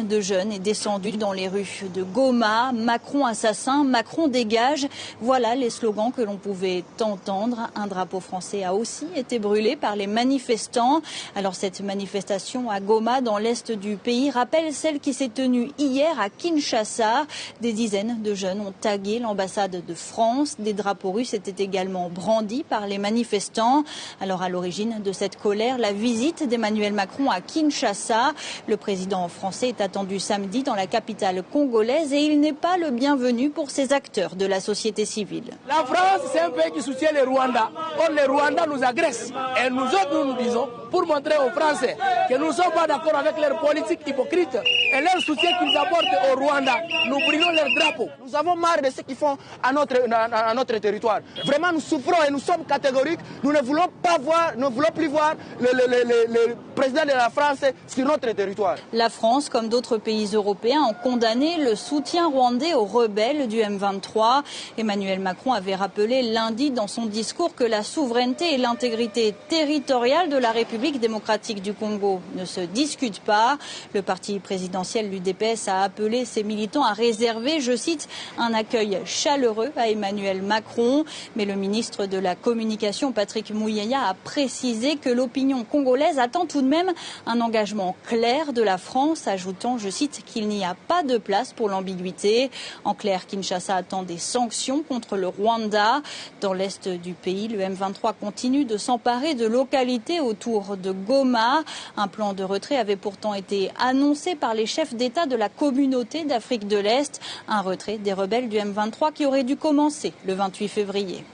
De jeunes est descendu dans les rues de Goma. Macron assassin, Macron dégage. Voilà les slogans que l'on pouvait entendre. Un drapeau français a aussi été brûlé par les manifestants. Alors cette manifestation à Goma, dans l'est du pays, rappelle celle qui s'est tenue hier à Kinshasa. Des dizaines de jeunes ont tagué l'ambassade de France. Des drapeaux russes étaient également brandis par les manifestants. Alors à l'origine de cette colère, la visite d'Emmanuel Macron à Kinshasa. Le président français est attendu samedi dans la capitale congolaise et il n'est pas le bienvenu pour ces acteurs de la société civile. La France, c'est un pays qui soutient le Rwanda. Or, le Rwanda nous agresse. Et nous autres, nous disons, pour montrer aux Français que nous ne sommes pas d'accord avec leur politique hypocrite et leur soutien qu'ils apportent au Rwanda, nous brûlons leur drapeau. Nous avons marre de ce qu'ils font à notre territoire. Vraiment, nous souffrons et nous sommes catégoriques. Nous ne voulons plus voir le président de la France sur notre territoire. La France, comme d'autres pays européens, ont condamné le soutien rwandais aux rebelles du M23. Emmanuel Macron avait rappelé lundi dans son discours que la souveraineté et l'intégrité territoriale de la République démocratique du Congo ne se discutent pas. Le parti présidentiel, l'UDPS, a appelé ses militants à réserver, je cite, un accueil chaleureux à Emmanuel Macron. Mais le ministre de la Communication, Patrick Muyaya, a précisé que l'opinion congolaise attend tout de même un engagement clair de la France, ajoutant, je cite, qu'il n'y a pas de place pour l'ambiguïté. En clair, Kinshasa attend des sanctions contre le Rwanda. Dans l'est du pays, le M23 continue de s'emparer de localités autour de Goma. Un plan de retrait avait pourtant été annoncé par les chefs d'État de la communauté d'Afrique de l'Est. Un retrait des rebelles du M23 qui aurait dû commencer le 28 février.